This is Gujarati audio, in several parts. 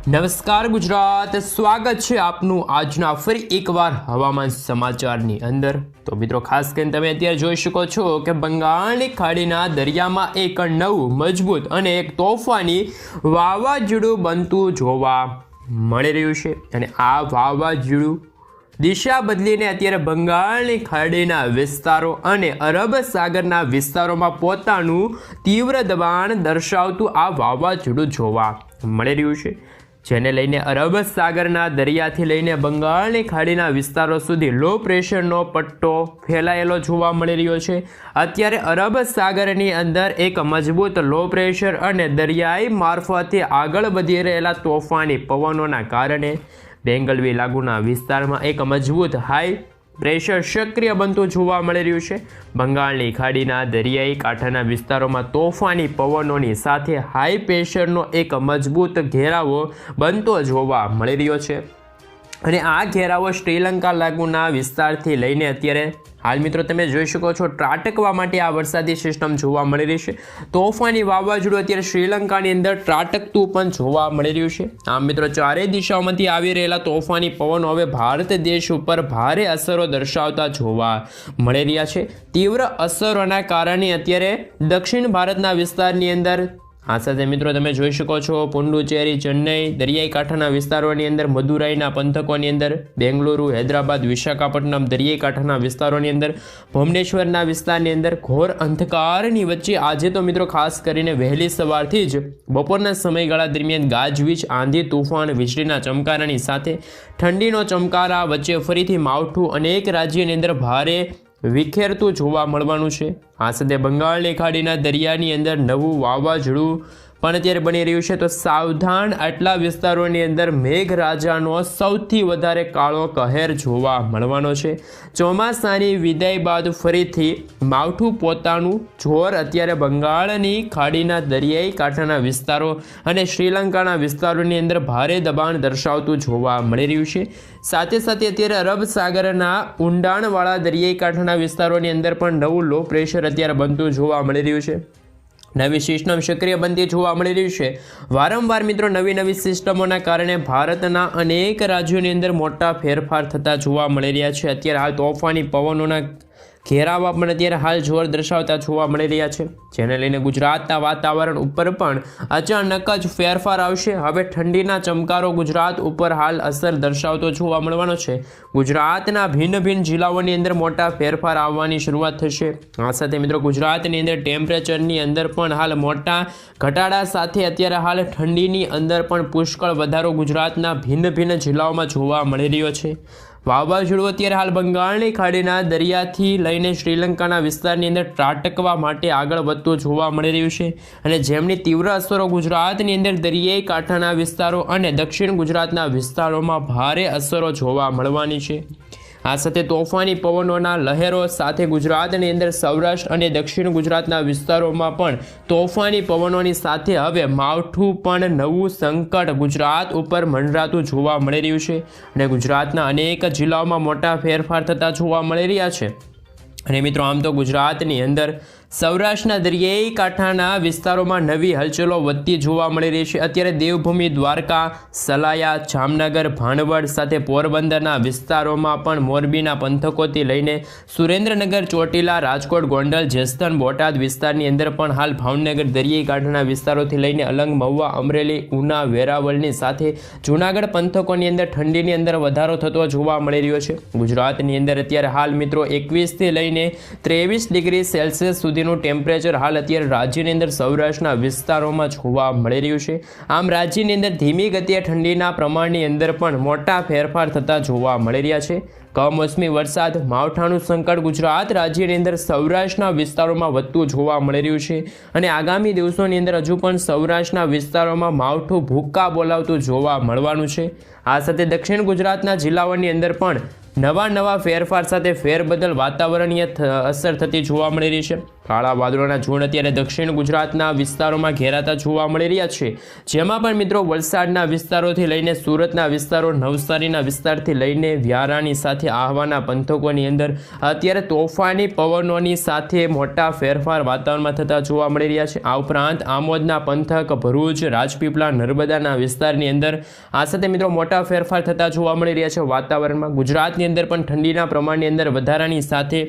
નમસ્કાર ગુજરાત, સ્વાગત છે આપનું આજના ફરી એકવાર હવામાન સમાચારની અંદર। તો મિત્રો ખાસ કરીને તમે અત્યારે જોઈ શકો છો કે બંગાળની ખાડીના દરિયામાં એક નવું મજબૂત અને એક તોફાની વાવાઝોડું બનતું જોવા મળી રહ્યું છે અને આ વાવાઝોડું દિશા બદલીને અત્યારે બંગાળની ખાડીના વિસ્તારો અને અરબ સાગરના વિસ્તારોમાં પોતાનું તીવ્ર દબાણ દર્શાવતું આ વાવાઝોડું જોવા મળી રહ્યું છે, જેને લઈને અરબ સાગરના દરિયાથી લઈને બંગાળની ખાડીના વિસ્તારો સુધી લો પ્રેશરનો પટ્ટો ફેલાયેલો જોવા મળી રહ્યો છે। અત્યારે અરબ સાગરની અંદર એક મજબૂત લો પ્રેશર અને દરિયાઈ મારફતે આગળ વધી રહેલા તોફાની પવનોના કારણે બેંગલવી લાગુના વિસ્તારમાં એક મજબૂત હાઈ પ્રેશર સક્રિય બનતું જોવા મળી રહ્યું છે। બંગાળની ખાડીના દરિયાઈ કાંઠાના વિસ્તારોમાં તોફાની પવનોની સાથે હાઈ પ્રેશરનો એક મજબૂત ઘેરાવો બનતો જોવા મળી રહ્યો છે અને આ ઘેરાવો શ્રીલંકા લાગુના વિસ્તારથી લઈને અત્યારે હાલ મિત્રો તમે જોઈ શકો છો ત્રાટકવા માટે આ વરસાદી સિસ્ટમ જોવા મળી રહી છે। તોફાની વાવાઝોડું અત્યારે શ્રીલંકાની અંદર ત્રાટકતું પણ જોવા મળી રહ્યું છે। આમ મિત્રો ચારેય દિશાઓમાંથી આવી રહેલા તોફાની પવનો હવે ભારત દેશ ઉપર ભારે અસરો દર્શાવતા જોવા મળી રહ્યા છે। તીવ્ર અસરોના કારણે અત્યારે દક્ષિણ ભારતના વિસ્તારની અંદર આ સાથે મિત્રો તમે જોઈ શકો છો પુડુચેરી, ચેન્નઈ, દરિયાઈ કાંઠાના વિસ્તારોની અંદર, મદુરાઈના પંથકોની અંદર, બેંગલુરુ, હૈદરાબાદ, વિશાખાપટ્ટનમ, દરિયાઈ કાંઠાના વિસ્તારોની અંદર, ભુવનેશ્વરના વિસ્તારની અંદર ઘોર અંધકારની વચ્ચે આજે તો મિત્રો ખાસ કરીને વહેલી સવારથી જ બપોરના સમયગાળા દરમિયાન ગાજવીજ, આંધી, તુફાન, વીજળીના ચમકારાની સાથે ઠંડીનો ચમકારા વચ્ચે ફરીથી માવઠું અનેક રાજ્યોની અંદર ભારે વિખેરતું જોવા મળવાનું છે। આ સાથે બંગાળની ખાડીના દરિયાની અંદર નવું વાવાઝોડું પણ અત્યારે બની રહ્યું છે, તો સાવધાન આટલા વિસ્તારોની અંદર મેઘરાજાનો સૌથી વધારે કાળો કહેર જોવા મળવાનો છે। ચોમાસાની વિદાય બાદ ફરીથી માવઠું પોતાનું જોર અત્યારે બંગાળની ખાડીના દરિયાઈ કાંઠાના વિસ્તારો અને શ્રીલંકાના વિસ્તારોની અંદર ભારે દબાણ દર્શાવતું જોવા મળી રહ્યું છે। સાથે સાથે અત્યારે અરબ સાગરના ઊંડાણવાળા દરિયાઈ કાંઠાના વિસ્તારોની અંદર પણ નવું લો પ્રેશર અત્યારે બનતું જોવા મળી રહ્યું છે। નવી સિસ્ટમ સક્રિય બનતી જોવા મળી રહ્યું છે। વારંવાર મિત્રો નવી સિસ્ટમોના કારણે ભારતના અનેક રાજ્યોની અંદર મોટા ફેરફાર થતા જોવા મળી રહ્યા છે। અત્યારે હાલ તોફાની પવનોના ઘેરાવા પણ અત્યારે હાલ જોર દર્શાવતા જોવા મળી રહ્યા છે, જેને લઈને ગુજરાતના વાતાવરણ ઉપર પણ અચાનક જ ફેરફાર આવશે। હવે ઠંડીના ચમકારો ગુજરાત ઉપર હાલ અસર દર્શાવતો જોવા મળવાનો છે। ગુજરાતના ભિન્ન જિલ્લાઓની અંદર મોટા ફેરફાર આવવાની શરૂઆત થશે। આ સાથે મિત્રો ગુજરાતની અંદર ટેમ્પરેચરની અંદર પણ હાલ મોટા ઘટાડા સાથે અત્યારે હાલ ઠંડીની અંદર પણ પુષ્કળ વધારો ગુજરાતના ભિન્ન જિલ્લાઓમાં જોવા મળી રહ્યો છે। વાવાઝોડું અત્યારે હાલ બંગાળની ખાડીના દરિયાથી લઈને શ્રીલંકાના વિસ્તારની અંદર ત્રાટકવા માટે આગળ વધતું જોવા મળી રહ્યું છે અને જેમની તીવ્ર અસરો ગુજરાતની અંદર દરિયાઈ કાંઠાના વિસ્તારો અને દક્ષિણ ગુજરાતના વિસ્તારોમાં ભારે અસરો જોવા મળવાની છે। આ સાથે તોફાની પવનોના લહેરો સાથે ગુજરાતની અંદર સૌરાષ્ટ્ર અને દક્ષિણ ગુજરાતના વિસ્તારોમાં પણ તોફાની પવનોની સાથે હવે માવઠું પણ નવું સંકટ ગુજરાત ઉપર મંડરાતું જોવા મળી રહ્યું છે અને ગુજરાતના અનેક જિલ્લાઓમાં મોટા ફેરફાર થતા જોવા મળી રહ્યા છે। અને મિત્રો આમ તો ગુજરાતની અંદર સૌરાષ્ટ્રના દરિયાઈ કાંઠાના વિસ્તારોમાં નવી હલચલો વધતી જોવા મળી રહી છે। અત્યારે દેવભૂમિ, દ્વારકા, સલાયા, જામનગર, ભાણવડ સાથે પોરબંદરના વિસ્તારોમાં પણ મોરબીના પંથકોથી લઈને સુરેન્દ્રનગર, ચોટીલા, રાજકોટ, ગોંડલ, જસદણ, બોટાદ વિસ્તારની અંદર પણ હાલ ભાવનગર દરિયાઈ કાંઠાના વિસ્તારોથી લઈને અલંગ, મહુવા, અમરેલી, ઉના, વેરાવળની સાથે જૂનાગઢ પંથકોની અંદર ઠંડીની અંદર વધારો થતો જોવા મળી રહ્યો છે। ગુજરાતની અંદર અત્યારે હાલ મિત્રો 21થી લઈને 23 ડિગ્રી સેલ્સિયસ સુધીનું ટેમ્પરેચર હાલ અત્યારે રાજ્યની અંદર સૌરાષ્ટ્રના વિસ્તારોમાં જોવા મળી રહ્યું છે। આમ રાજ્યની અંદર ધીમી ગતિએ ઠંડીના પ્રમાણની અંદર પણ મોટા ફેરફાર થતા જોવા મળી રહ્યા છે। કમોસમી વરસાદ, માવઠાનું સંકટ ગુજરાત રાજ્યની અંદર સૌરાષ્ટ્રના વિસ્તારોમાં વધતું જોવા મળી રહ્યું છે અને આગામી દિવસોની અંદર હજુ પણ સૌરાષ્ટ્રના વિસ્તારોમાં માવઠું ભૂક્કા બોલાવતું જોવા મળવાનું છે। આ સાથે દક્ષિણ ગુજરાતના જિલ્લાઓની અંદર પણ નવા ફેરફાર સાથે ફેરબદલ વાતાવરણીય અસર થતી જોવા મળી રહી છે। કાળા વાદળોના ઝુંડ અત્યારે દક્ષિણ ગુજરાતના વિસ્તારોમાં ઘેરાતા જોવા મળી રહ્યા છે, જેમાં પણ મિત્રો વલસાડના વિસ્તારોથી લઈને સુરતના વિસ્તારો, નવસારીના વિસ્તારથી લઈને વ્યારાની સાથે આહવાના પંથકોની અંદર અત્યારે તોફાની પવનોની સાથે મોટા ફેરફાર વાતાવરણમાં થતા જોવા મળી રહ્યા છે. આ ઉપરાંત આમોદના પંથક, ભરૂચ, રાજપીપળા, નર્મદાના વિસ્તારની અંદર આ સાથે મિત્રો મોટા ફેરફાર થતા જોવા મળી રહ્યા છે વાતાવરણમાં. ગુજરાતની અંદર પણ ઠંડીના પ્રમાણની અંદર વધારાની સાથે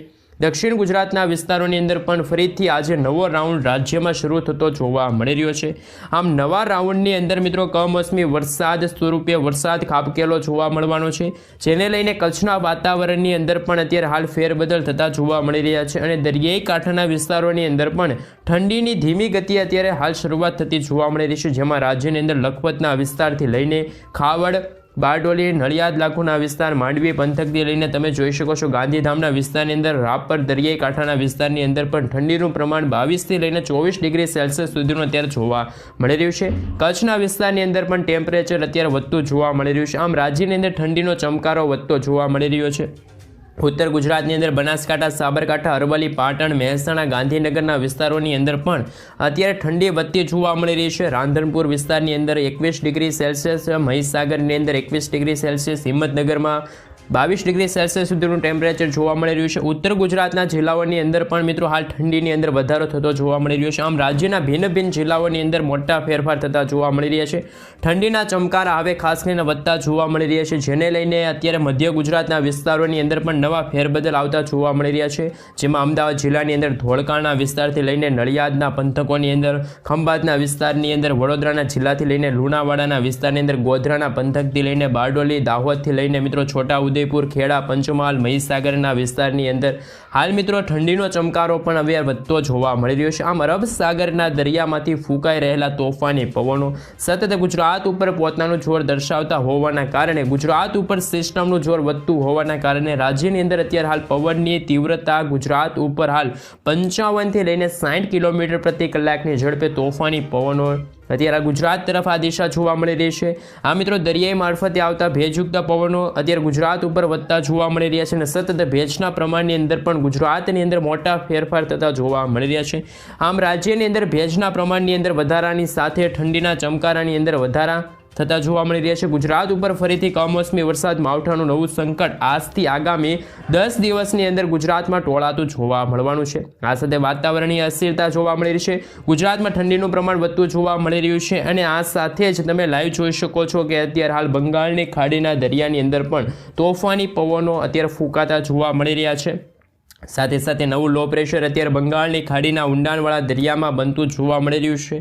દક્ષિણ ગુજરાતના વિસ્તારોની અંદર પણ ફરીથી આજે નવો રાઉન્ડ રાજ્યમાં શરૂ થતો જોવા મળી રહ્યો છે. આમ નવા રાઉન્ડની અંદર મિત્રો કમોસમી વરસાદ સ્વરૂપે વરસાદ ખાબકેલો જોવા મળવાનો છે, જેને લઈને કચ્છના વાતાવરણની અંદર પણ અત્યારે હાલ ફેરબદલ થતા જોવા મળી રહ્યા છે અને દરિયાઈ કાંઠાના વિસ્તારોની અંદર પણ ઠંડીની ધીમી ગતિ અત્યારે હાલ શરૂઆત થતી જોવા મળી રહી છે, જેમાં રાજ્યની અંદર લખપતના વિસ્તારથી લઈને ખાવડ, બારડોલી, નડિયાદ લાખોના વિસ્તાર, માંડવી પંથકથી લઈને તમે જોઈ શકો છો ગાંધીધામના વિસ્તારની અંદર, રાપર દરિયાઈ કાંઠાના વિસ્તારની અંદર પણ ઠંડીનું પ્રમાણ 22થી લઈને 24 ડિગ્રી સેલ્સિયસ સુધીનું અત્યારે જોવા મળી રહ્યું છે. કચ્છના વિસ્તારની અંદર પણ ટેમ્પરેચર અત્યારે વધતું જોવા મળી રહ્યું છે. આમ રાજ્યની અંદર ઠંડીનો ચમકારો વધતો જોવા મળી રહ્યો છે. ઉત્તર ગુજરાતની અંદર બનાસકાંઠા, સાબરકાંઠા, અરવલ્લી, પાટણ, મહેસાણા, ગાંધીનગરના વિસ્તારોની અંદર પણ અત્યારે ઠંડી વધતી જોવા મળી રહી છે. રાંધનપુર વિસ્તારની અંદર 21 ડિગ્રી સેલ્સિયસ, મહીસાગરની અંદર 21 ડિગ્રી સેલ્સિયસ, હિંમતનગરમાં 22 ડિગ્રી સેલ્સિયસ સુધીનું ટેમ્પરેચર જોવા મળી રહ્યું છે. ઉત્તર ગુજરાતના જિલ્લાઓની અંદર પણ મિત્રો હાલ ઠંડીની અંદર વધારો થતો જોવા મળી રહ્યો છે. આમ રાજ્યના ભિન્ન જિલ્લાઓની અંદર મોટા ફેરફાર થતા જોવા મળી રહ્યા છે. ઠંડીના ચમકારા હવે ખાસ કરીને વધતા જોવા મળી રહ્યા છે, જેને લઈને અત્યારે મધ્ય ગુજરાતના વિસ્તારોની અંદર પણ નવા ફેરબદલ આવતા જોવા મળી રહ્યા છે, જેમાં અમદાવાદ જિલ્લાની અંદર ધોળકાના વિસ્તારથી લઈને નડિયાદના પંથકોની અંદર, ખંભાતના વિસ્તારની અંદર, વડોદરાના જિલ્લાથી લઈને લુણાવાડાના વિસ્તારની અંદર, ગોધરાના પંથકથી લઈને બારડોલી, દાહોદથી લઈને મિત્રો છોટા ઉદેપુર, ખેડા, પંચમહાલ, મહીસાગરના વિસ્તારની અંદર હાલ મિત્રો ઠંડીનો ચમકારો પણ હવે વધતો જોવા મળી રહ્યો છે. આમ અરબ સાગરના દરિયામાંથી ફૂંકાઈ રહેલા તોફાની પવનો સતત ગુજરાત ઉપર પોતાનું જોર દર્શાવતા હોવાના કારણે, ગુજરાત ઉપર સિસ્ટમનું જોર વધતું હોવાના કારણે રાજ્યની અંદર અત્યારે હાલ પવનની તીવ્રતા ગુજરાત ઉપર હાલ 55થી લઈને 60 કિલોમીટર પ્રતિ કલાકની ઝડપે તોફાની પવનો અત્યારે ગુજરાત તરફ આ દિશા જોવા મળી રહી છે. આ મિત્રો દરિયાઈ મારફતે આવતા ભેજયુક્ત પવનો અત્યારે ગુજરાત ઉપર વધતા જોવા મળી રહ્યા છે અને સતત ભેજના પ્રમાણની અંદર પણ ગુજરાતની અંદર મોટા ફેરફાર થતા જોવા મળી રહ્યા છે. આમ રાજ્યની અંદર ભેજના પ્રમાણની અંદર વધારાની સાથે ઠંડીના ચમકારાની અંદર વધારા થતા જોવા મળી રહ્યા છે. ગુજરાત ઉપર ફરીથી કમોસમી વરસાદ માવઠાનું નવું સંકટ આજથી આગામી 10 દિવસની અંદર ગુજરાતમાં ટોળાતું જોવા મળવાનું છે. આ સાથે વાતાવરણીય અસ્થિરતા જોવા મળી રહી છે. ગુજરાતમાં ઠંડીનું પ્રમાણ વધતું જોવા મળી રહ્યું છે અને આ સાથે જ તમે લાઈવ જોઈ શકો છો કે અત્યારે હાલ બંગાળની ખાડીના દરિયાની અંદર પણ તોફાની પવનો અત્યારે ફૂંકાતા જોવા મળી રહ્યા છે. સાથે સાથે નવું લો પ્રેશર અત્યારે બંગાળની ખાડીના ઊંડાણવાળા દરિયામાં બનતું જોવા મળી રહ્યું છે.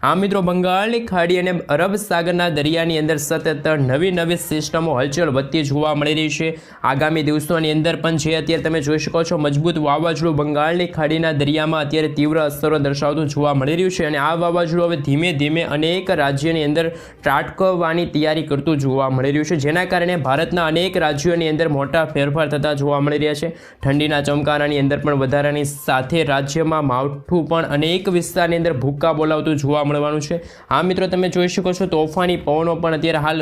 આ મિત્રો બંગાળની ખાડી અને અરબ સાગરના દરિયાની અંદર સતત નવી સિસ્ટમો હલચલ વધતી જોવા મળી રહી છે. આગામી દિવસોની અંદર પણ જે અત્યારે તમે જોઈ શકો છો મજબૂત વાવાઝોડું બંગાળની ખાડીના દરિયામાં અત્યારે તીવ્ર અસરો દર્શાવતું જોવા મળી રહ્યું છે અને આ વાવાઝોડું હવે ધીમે ધીમે અનેક રાજ્યોની અંદર ત્રાટકવાની તૈયારી કરતું જોવા મળી રહ્યું છે, જેના કારણે ભારતના અનેક રાજ્યોની અંદર મોટા ફેરફાર થતા જોવા મળી રહ્યા છે. ઠંડીના ચમકારાની અંદર પણ વધારાની સાથે રાજ્યમાં માવઠું પણ અનેક વિસ્તારની અંદર ભૂક્કા બોલાવતું જોવા મળવાનું છે. આ મિત્રો તમે જોઈ શકો છો તોફાની પવનો પણ અત્યારે હાલ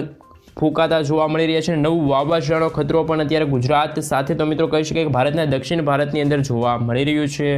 ફૂંકાતા જોવા મળી રહ્યા છે. નવું વાવાઝોડાનો ખતરો પણ અત્યારે ગુજરાત સાથે તો મિત્રો કહી શકાય કે ભારતના દક્ષિણ ભારતની અંદર જોવા મળી રહ્યું છે.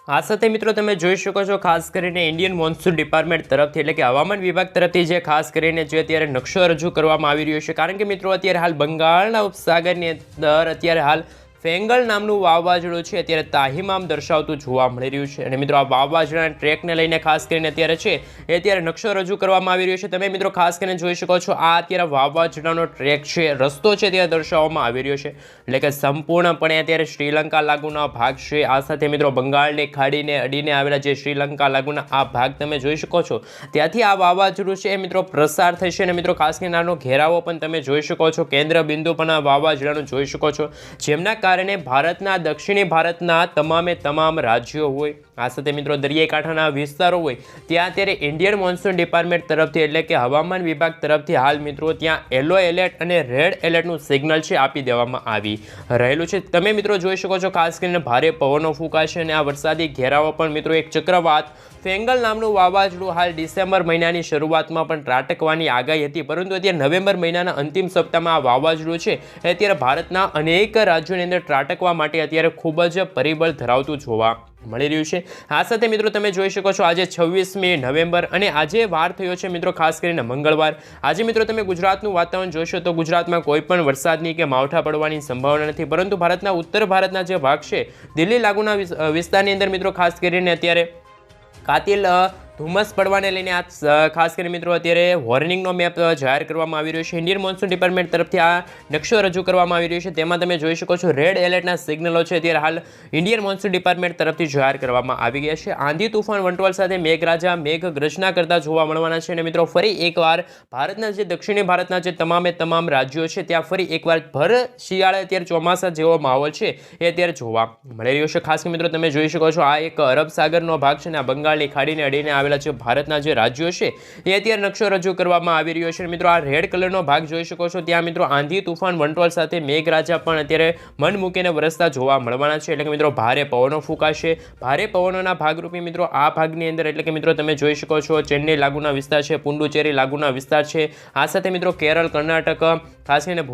આ સાથે મિત્રો તમે જોઈ શકો છો ખાસ કરીને ઇન્ડિયન મોન્સૂન ડિપાર્ટમેન્ટ તરફથી એટલે કે હવામાન વિભાગ તરફથી જે ખાસ કરીને જે અત્યારે નકશો રજૂ કરવામાં આવી રહ્યો છે, કારણ કે મિત્રો અત્યારે હાલ બંગાળના ઉપસાગરની અંદર અત્યારે હાલ ફેંગલ નામનું વાવાઝોડું છે અત્યારે તાહિમામ દર્શાવતું જોવા મળી રહ્યું છે અને મિત્રો આ વાવાઝોડાના ટ્રેકને લઈને ખાસ કરીને અત્યારે છે એ અત્યારે નકશો રજૂ કરવામાં આવી રહ્યો છે. તમે મિત્રો ખાસ કરીને જોઈ શકો છો આ અત્યારે વાવાઝોડાનો ટ્રેક છે, રસ્તો છે ત્યાં દર્શાવવામાં આવી રહ્યો છે, એટલે કે સંપૂર્ણપણે અત્યારે શ્રીલંકા લાગુના ભાગ છે. આ સાથે મિત્રો બંગાળની ખાડીને અડીને આવેલા જે શ્રીલંકા લાગુના આ ભાગ તમે જોઈ શકો છો ત્યાંથી આ વાવાઝોડું છે એ મિત્રો પ્રસાર થશે અને મિત્રો ખાસ કરીને આનો ઘેરાવો પણ તમે જોઈ શકો છો, કેન્દ્ર બિંદુ પણ આ વાવાઝોડાનું જોઈ શકો છો, જેમના કારણે ભારતના દક્ષિણી ભારતના તમામ રાજ્યો હોય, આ સાથે મિત્રો દરિયાઈ કાંઠાના વિસ્તારો હોય ત્યાં અત્યારે ઇન્ડિયન મોન્સૂન ડિપાર્ટમેન્ટ તરફથી એટલે કે હવામાન વિભાગ તરફથી હાલ મિત્રો ત્યાં યલો એલર્ટ અને રેડ એલર્ટનું સિગ્નલ છે આપી દેવામાં આવી રહેલું છે. તમે મિત્રો જોઈ શકો છો ખાસ કરીને ભારે પવનો ફૂંકાશે અને આ વરસાદી ઘેરાવો પણ મિત્રો એક ચક્રવાત ફેંગલ નામનું વાવાઝોડું હાલ ડિસેમ્બર મહિનાની શરૂઆતમાં પણ ત્રાટકવાની આગાહી હતી, પરંતુ અત્યારે નવેમ્બર મહિનાના અંતિમ સપ્તાહમાં આ વાવાઝોડું છે અત્યારે ભારતના અનેક રાજ્યોની અંદર ત્રાટકવા માટે અત્યારે ખૂબ જ પરિબળ ધરાવતું જોવા મળી રહ્યું છે। આ સાથે મિત્રો તમે જોઈ શકો છો આજે 26મી નવેમ્બર અને આજે વાર થયો છે મિત્રો ખાસ કરીને મંગળવાર। આજે મિત્રો તમે ગુજરાતનું વાતાવરણ જોશો તો ગુજરાતમાં કોઈ પણ વરસાદની કે માવઠા પડવાની સંભાવના નથી, પરંતુ ભારતના ઉત્તર ભારતના જે ભાગ છે દિલ્હી લાગુના વિસ્તારની અંદર મિત્રો ખાસ કરીને અત્યારે કાતિલ ધુમ્મસ પડવાને લઈને આ ખાસ કરીને મિત્રો અત્યારે વોર્નિંગનો મેપ જાહેર કરવામાં આવી રહ્યો છે। ઇન્ડિયન મોન્સૂન ડિપાર્ટમેન્ટ તરફથી આ નકશો રજૂ કરવામાં આવી રહ્યો છે, તેમાં તમે જોઈ શકો છો રેડ એલર્ટના સિગ્નલો છે ત્યારે હાલ ઇન્ડિયન મોન્સૂન ડિપાર્ટમેન્ટ તરફથી જાહેર કરવામાં આવી ગયા છે। આંધી તુફાન વંટોળ સાથે મેઘરાજા મેઘ ગર્જના કરતા જોવા મળવાના છે અને મિત્રો ફરી એકવાર ભારતના જે દક્ષિણી ભારતના જે તમામ રાજ્યો છે ત્યાં ફરી એકવાર ભર શિયાળે અત્યારે ચોમાસા જેવો માહોલ છે એ અત્યારે જોવા મળી રહ્યો છે। ખાસ કરીને મિત્રો તમે જોઈ શકો છો આ એક અરબ સાગરનો ભાગ છે અને આ બંગાળની ખાડીને અડીને આવેલા જે ભારતના જે રાજ્યો છે એ અત્યારે નકશો રજૂ કરવામાં આવી રહ્યો છે। મિત્રો આ રેડ કલરનો ભાગ જોઈ શકો છો, ત્યાં મિત્રો આંધી તુફાન વંટોળ સાથે મેઘરાજા પણ અત્યારે મન મૂકીને વરસતા જોવા મળવાના છે, એટલે કે મિત્રો ભારે પવનો ફૂંકાશે। ભારે પવનોના ભાગરૂપે મિત્રો આ ભાગની અંદર એટલે કે મિત્રો તમે જોઈ શકો છો ચેન્નઈ લાગુના વિસ્તાર છે, પુડુચેરી લાગુના વિસ્તાર છે, આ સાથે મિત્રો કેરળ, કર્ણાટક, ખાસ કરીને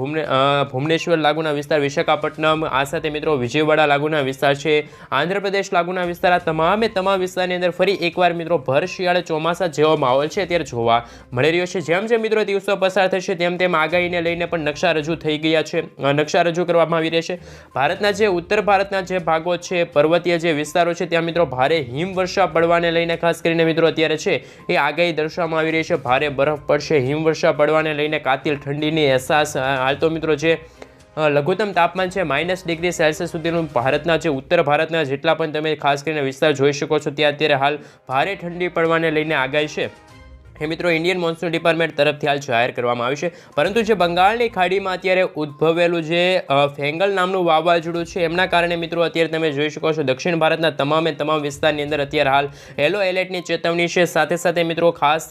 ભુવનેશ્વર લાગુના વિસ્તાર, વિશાખાપટ્ટનમ, આ સાથે મિત્રો વિજયવાડા લાગુના વિસ્તાર છે, આંધ્રપ્રદેશ લાગુના વિસ્તાર, આ તમામ વિસ્તારની અંદર ફરી એકવાર મિત્રો ભર શિયાળે ચોમાસા જેવો માહોલ છે અત્યારે જોવા મળી રહ્યો છે। જેમ જેમ મિત્રો દિવસો પસાર થશે તેમ આગાહીને લઈને પણ નકશા રજૂ થઈ ગયા છે, નકશા રજૂ કરવામાં આવી રહ્યા છે। ભારતના જે ઉત્તર ભારતના જે ભાગો છે, પર્વતીય જે વિસ્તારો છે ત્યાં મિત્રો ભારે હિમવર્ષા પડવાને લઈને ખાસ કરીને મિત્રો અત્યારે છે એ આગાહી દર્શાવવામાં આવી રહી છે। ભારે બરફ પડશે, હિમવર્ષા પડવાને લઈને કાતિલ ઠંડીની અહેસાસ। હાલ તો મિત્રો જે લઘુત્તમ તાપમાન છે -°C સુધીનું ભારતના જે ઉત્તર ભારતના જેટલા પણ તમે ખાસ કરીને વિસ્તાર જોઈ શકો છો ત્યાં અત્યારે હાલ ભારે ઠંડી પડવાને લઈને આગાહી છે એ મિત્રો ઇન્ડિયન મોન્સૂન ડિપાર્ટમેન્ટ તરફથી હાલ જાહેર કરવામાં આવ્યું છે। પરંતુ જે બંગાળની ખાડીમાં અત્યારે ઉદ્ભવેલું જે ફેંગલ નામનું વાવાઝોડું છે એમના કારણે મિત્રો અત્યારે તમે જોઈ શકો છો દક્ષિણ ભારતના તમામ વિસ્તારની અંદર અત્યારે હાલ યલો એલર્ટની ચેતવણી છે। સાથે સાથે મિત્રો ખાસ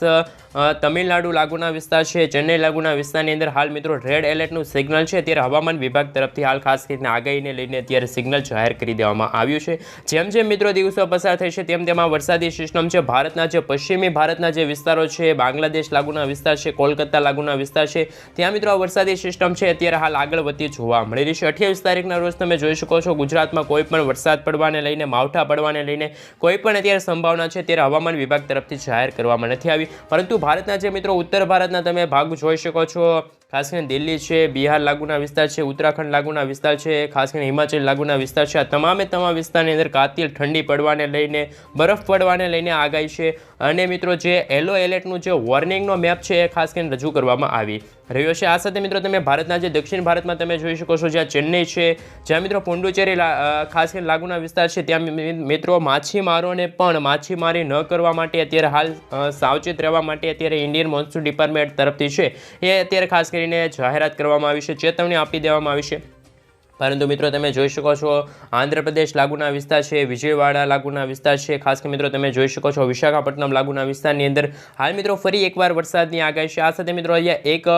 તમિલનાડુ લાગુના વિસ્તાર છે, ચેન્નઈ લાગુના વિસ્તારની અંદર હાલ મિત્રો રેડ એલર્ટનું સિગ્નલ છે અત્યારે હવામાન વિભાગ તરફથી હાલ ખાસ કરીને આગાહીને લઈને અત્યારે સિગ્નલ જાહેર કરી દેવામાં આવ્યું છે। જેમ જેમ મિત્રો દિવસો પસાર થશે તેમ આ વરસાદી સિસ્ટમ છે ભારતના જે પશ્ચિમી ભારતના જે વિસ્તારો છે, બાંગ્લાદેશ લાગુના વિસ્તાર છે, કોલકાતા લાગુના વિસ્તાર છે, ત્યાં મિત્રો આ વરસાદી સિસ્ટમ છે અત્યારે હાલ આગળ વધતી જોવા મળી રહી છે। 28 તારીખના રોજ તમે જોઈ શકો છો ગુજરાતમાં કોઈ પણ વરસાદ પડવાને લઈને, માવઠા પડવાને લઈને કોઈ પણ અત્યારે સંભાવના છે ત્યારે હવામાન વિભાગ તરફથી જાહેર કરવામાં નથી આવી, પરંતુ ભારતના જે મિત્રો ઉત્તર ભારતના તમે ભાગ જોઈ શકો છો, ખાસ કરીને દિલ્હી છે, બિહાર લાગુના વિસ્તાર છે, ઉત્તરાખંડ લાગુના વિસ્તાર છે, ખાસ કરીને હિમાચલ લાગુના વિસ્તાર છે, આ તમામ વિસ્તારની અંદર કાતિલ ઠંડી પડવાને લઈને, બરફ પડવાને લઈને આગાહી છે અને મિત્રો જે યલો એલર્ટનું જે વોર્નિંગનો મેપ છે એ ખાસ કરીને રજૂ કરવામાં આવી રહ્યો છે। આ સાથે મિત્રો તમે ભારતના જે દક્ષિણ ભારતમાં તમે જોઈ શકો છો જ્યાં ચેન્નઈ છે, જ્યાં મિત્રો પુડુચેરી ખાસ કરીને લાગુના વિસ્તાર છે, ત્યાં મિત્રો માછીમારોને પણ માછીમારી ન કરવા માટે અત્યારે હાલ સાવચેત રહેવા માટે અત્યારે ઇન્ડિયન મોન્સૂન ડિપાર્ટમેન્ટ તરફથી છે એ અત્યારે ખાસ કરીને જાહેરાત કરવામાં આવી છે, ચેતવણી આપી દેવામાં આવી છે। પરંતુ મિત્રો તમે જોઈ શકો છો આંધ્રપ્રદેશ લાગુના વિસ્તાર છે, વિજયવાડા લાગુના વિસ્તાર છે, ખાસ કરીને મિત્રો તમે જોઈ શકો છો વિશાખાપટ્ટનમ લાગુના વિસ્તારની અંદર હાલ મિત્રો ફરી એકવાર વરસાદની આગાહી છે। આ સાથે મિત્રો અહીંયા એક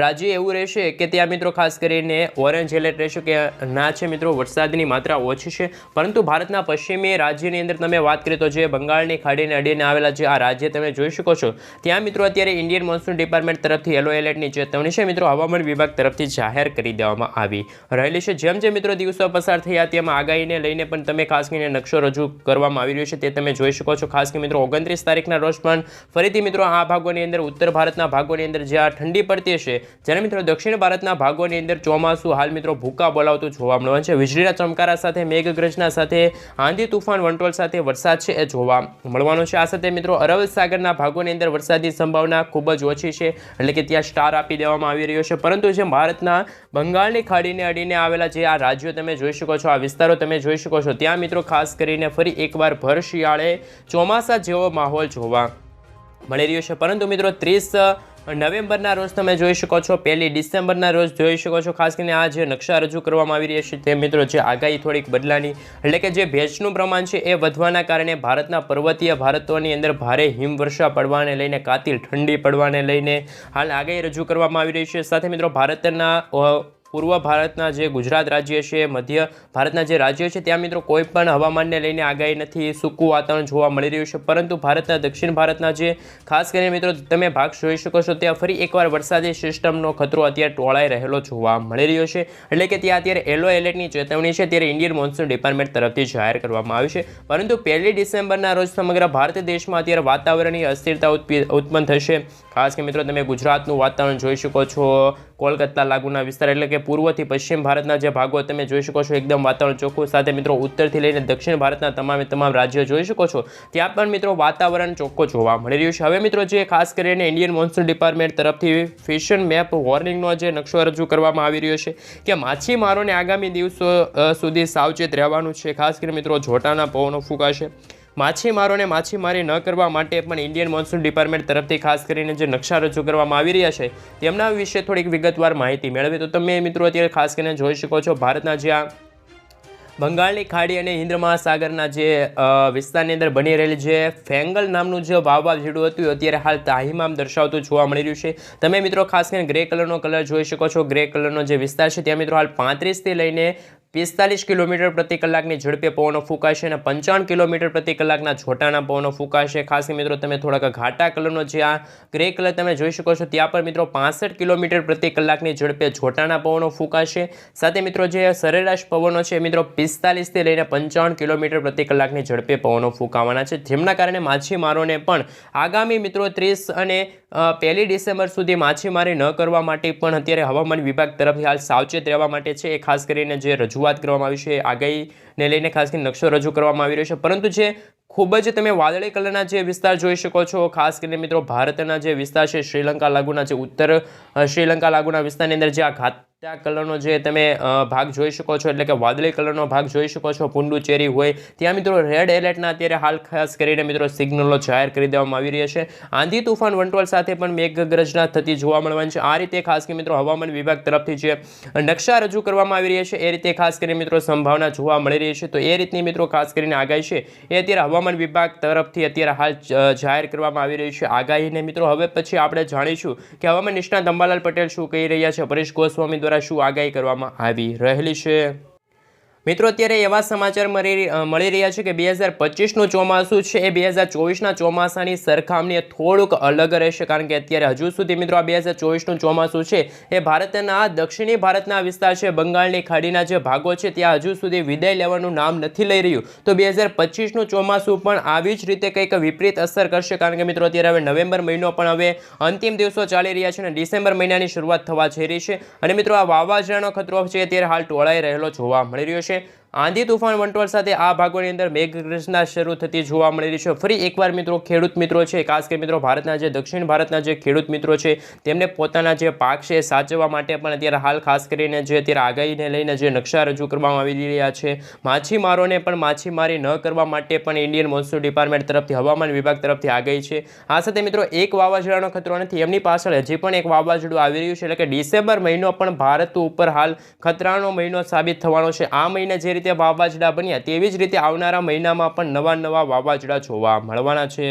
રાજ્ય એવું રહેશે કે ત્યાં મિત્રો ખાસ કરીને ઓરેન્જ એલર્ટ રહેશે કે ના છે મિત્રો વરસાદની માત્રા ઓછી છે, પરંતુ ભારતના પશ્ચિમી રાજ્યની અંદર તમે વાત કરીએ તો જે બંગાળની ખાડીને અડીને આવેલા જે આ રાજ્ય તમે જોઈ શકો છો ત્યાં મિત્રો અત્યારે ઇન્ડિયન મોન્સૂન ડિપાર્ટમેન્ટ તરફથી યલો એલર્ટની ચેતવણી છે મિત્રો હવામાન વિભાગ તરફથી જાહેર કરી દેવામાં આવી રહેલી છે। જેમ જેમ મિત્રો દિવસો પસાર થયા તેમાં આગાહીને લઈને પણ તમે ખાસ કરીને નકશો રજૂ કરવામાં આવી રહ્યો છે તે તમે જોઈ શકો છો। ખાસ કરીને મિત્રો 29 તારીખના રોજ પણ ફરીથી મિત્રો આ ભાગોની અંદર ઉત્તર ભારતના ભાગોની અંદર જ્યાં ઠંડી પડતી હશે, જ્યારે મિત્રો દક્ષિણ ભારતના ભાગોની અંદર ચોમાસું હાલ મિત્રો ભૂકા બોલાવતું જોવા મળવાનું છે। વીજળીના ચમકારા સાથે, મેઘગર્જના સાથે, આંધી તુફાન વંટોળ સાથે વરસાદ છે એ જોવા મળવાનો છે। આ સાથે મિત્રો અરબ સાગરના ભાગોની અંદર વરસાદની સંભાવના ખૂબ જ ઓછી છે, એટલે કે ત્યાં સ્ટાર આપી દેવામાં આવી રહ્યો છે, પરંતુ જે ભારતના બંગાળની ખાડીને અડીને આવેલા જે આ રાજ્યો તમે જોઈ શકો છો, આ વિસ્તારો તમે જોઈ શકો છો, ત્યાં મિત્રો ખાસ કરીને ફરી એકવાર ભર શિયાળે ચોમાસા જેવો માહોલ જોવા મળી રહ્યો છે। પરંતુ મિત્રો 30 નવેમ્બરના રોજ તમે જોઈ શકો છો, 1 ડિસેમ્બરના રોજ જોઈ શકો છો, ખાસ કરીને આ જે નકશા રજૂ કરવામાં આવી રહ્યા છે તે મિત્રો જે આગાહી થોડીક બદલાની, એટલે કે જે ભેજનું પ્રમાણ છે એ વધવાના કારણે ભારતના પર્વતીય ભારતોની અંદર ભારે હિમવર્ષા પડવાને લઈને, કાતિલ ઠંડી પડવાને લઈને હાલ આગાહી રજૂ કરવામાં આવી રહી છે। સાથે મિત્રો ભારતના પૂર્વ ભારતના જે ગુજરાત રાજ્ય છે, મધ્ય ભારતના જે રાજ્યો છે ત્યાં મિત્રો કોઈ પણ હવામાનને લઈને આગાહી નથી, સૂકું વાતાવરણ જોવા મળી રહ્યું છે. પરંતુ ભારતના દક્ષિણ ભારતના જે ખાસ કરીને મિત્રો તમે ભાગ જોઈ શકો છો ત્યાં ફરી એકવાર વરસાદી સિસ્ટમનો ખતરો અત્યારે ટોળાઈ રહેલો જોવા મળી રહ્યો છે. એટલે કે ત્યાં અત્યારે યલો એલર્ટની ચેતવણી છે ત્યારે ઇન્ડિયન મોન્સૂન ડિપાર્ટમેન્ટ તરફથી જાહેર કરવામાં આવી છે. પરંતુ 1 ડિસેમ્બરના રોજ સમગ્ર ભારત દેશમાં અત્યારે વાતાવરણીય અસ્થિરતા ઉત્પન્ન થશે. ખાસ કે મિત્રો તમે ગુજરાતનું વાતાવરણ જોઈ શકો છો, કોલકાતા લાગુના વિસ્તાર એટલે કે પૂર્વથી પશ્ચિમ ભારતના જે ભાગો તમે જોઈ શકો છો એકદમ વાતાવરણ ચોખ્ખું, સાથે મિત્રો ઉત્તરથી લઈને દક્ષિણ ભારતના તમામ રાજ્યો જોઈ શકો છો ત્યાં પણ મિત્રો વાતાવરણ ચોખ્ખું જોવા મળી રહ્યું છે. હવે મિત્રો જે ખાસ કરીને ઇન્ડિયન મોન્સૂન ડિપાર્ટમેન્ટ તરફથી ફિશન મેપ વોર્નિંગનો જે નકશો રજૂ કરવામાં આવી રહ્યો છે કે માછીમારોને આગામી દિવસો સુધી સાવચેત રહેવાનું છે. ખાસ કરીને મિત્રો જોટાના પવનો ફૂંકાશે. માછીમારોને માછીમારી ન કરવા માટે પણ ઇન્ડિયન મોન્સૂન ડિપાર્ટમેન્ટ તરફથી ખાસ કરીને જે નકશા રજૂ કરવામાં આવી રહ્યા છે તેમના વિશે થોડીક વિગતવાર માહિતી મેળવી. તો તમે મિત્રો અત્યારે ખાસ કરીને જોઈ શકો છો ભારતના જે આ બંગાળની ખાડી અને હિન્દ મહાસાગરના જે વિસ્તારની અંદર બની રહેલી જે ફેંગલ નામનું જે વાવાઝોડું હતું અત્યારે હાલ તાહીમામ દર્શાવતું જોવા મળી રહ્યું છે. તમે મિત્રો ખાસ કરીને ગ્રે કલરનો કલર જોઈ શકો છો. ગ્રે કલરનો જે વિસ્તાર છે ત્યાં મિત્રો હાલ 35થી લઈને 45 કિલોમીટર પ્રતિ કલાકની ઝડપે પવનો ફૂંકાશે અને 55 કિલોમીટર પ્રતિ કલાકના છોટાના પવનો ફૂંકાશે. ખાસ મિત્રો તમે થોડાક ઘાટા કલરનો જે આ ગ્રે કલર તમે જોઈ શકો છો ત્યાં પર મિત્રો 65 કિલોમીટર પ્રતિ કલાકની ઝડપે છોટાના પવનો ફૂંકાશે. સાથે મિત્રો જે સરેરાશ પવનો છે મિત્રો 45થી લઈને 55 કિલોમીટર પ્રતિ કલાકની ઝડપે પવનો ફૂંકાવાના છે, જેમના કારણે માછીમારોને પણ આગામી મિત્રો 30 અને 1 ડિસેમ્બર સુધી માછીમારી ન કરવા માટે પણ અત્યારે હવામાન વિભાગ તરફથી હાલ સાવચેત રહેવા માટે છે એ ખાસ કરીને જે રજૂઆત કરવામાં આવી છે, આગાહીને લઈને ખાસ કરીને નકશો રજૂ કરવામાં આવી રહ્યો છે. પરંતુ જે ખૂબ જ તમે વાદળી કલરના જે વિસ્તાર જોઈ શકો છો, ખાસ કરીને મિત્રો ભારતના જે વિસ્તાર છે શ્રીલંકા લાગુના જે ઉત્તર શ્રીલંકા લાગુના વિસ્તારની અંદર જે આ ઘાટા કલરનો જે તમે ભાગ જોઈ શકો છો એટલે કે વાદળી કલરનો ભાગ જોઈ શકો છો, પુંડુચેરી હોય ત્યાં મિત્રો રેડ એલર્ટના અત્યારે હાલ ખાસ કરીને મિત્રો સિગ્નલો જાહેર કરી દેવામાં આવી રહ્યા છે. આંધી તુફાન વંટોળ સાથે પણ મેઘગર્જના થતી જોવા મળવાની છે. આ રીતે ખાસ કરીને મિત્રો હવામાન વિભાગ તરફથી જે નકશા રજૂ કરવામાં આવી રહ્યા છે એ રીતે ખાસ કરીને મિત્રો સંભાવના જોવા મળી રહી છે. તો એ રીતની મિત્રો ખાસ કરીને આગાહી છે એ અત્યારે હવામાન વિભાગ તરફથી અત્યારે હાલ જાહેર કરવામાં આવી રહી છે આગાહીને. મિત્રો હવે પછી આપણે જાણીશું કે હવામાન નિષ્ણાત અંબાલાલ પટેલ શું કહી રહ્યા છે, પરેશ ગોસ્વામી દ્વારા શું આગાહી કરવામાં આવી રહેલી છે. મિત્રો અત્યારે એવા સમાચાર મળી રહ્યા છે કે 2025નું ચોમાસું છે એ 2024ના ચોમાસાની સરખામણીએ થોડુંક અલગ રહેશે, કારણ કે અત્યારે હજુ સુધી મિત્રો આ 2024નું ચોમાસું છે એ ભારતના દક્ષિણી ભારતના વિસ્તાર છે, બંગાળની ખાડીના જે ભાગો છે ત્યાં હજુ સુધી વિદાય લેવાનું નામ નથી લઈ રહ્યું. તો 2025નું ચોમાસું પણ આવી જ રીતે કંઈક વિપરીત અસર કરશે, કારણ કે મિત્રો અત્યારે હવે નવેમ્બર મહિનો પણ હવે અંતિમ દિવસો ચાલી રહ્યા છે અને ડિસેમ્બર મહિનાની શરૂઆત થવા જઈ રહી છે. અને મિત્રો આ વાવાઝોડાનો ખતરો છે અત્યારે હાલ ટોળાઈ રહેલો જોવા મળી રહ્યો છે. આંધી તુફાન વંટોળ સાથે આ ભાગોની અંદર મેઘગર્જના શરૂ થતી જોવા મળી રહી છે. ફરી એકવાર મિત્રો ખેડૂત મિત્રો છે, ખાસ કરીને મિત્રો ભારતના જે દક્ષિણ ભારતના જે ખેડૂત મિત્રો છે તેમને પોતાના જે પાક છે સાચવવા માટે પણ અત્યારે હાલ ખાસ કરીને જે અત્યારે આગાહીને લઈને જે નકશા રજૂ કરવામાં આવી રહ્યા છે, માછીમારોને પણ માછીમારી ન કરવા માટે પણ ઇન્ડિયન મોન્સૂન ડિપાર્ટમેન્ટ તરફથી હવામાન વિભાગ તરફથી આગાહી છે. આ સાથે મિત્રો એક વાવાઝોડાનો ખતરો નથી, એમની પાછળ હજી પણ એક વાવાઝોડું આવી રહ્યું છે, એટલે કે ડિસેમ્બર મહિનો પણ ભારત ઉપર હાલ ખતરાનો મહિનો સાબિત થવાનો છે. આ મહિને જે રીતે વાવાઝોડા બન્યા તેવી જ રીતે આવનારા મહિનામાં પણ નવા વાવાઝોડા જોવા મળવાના છે.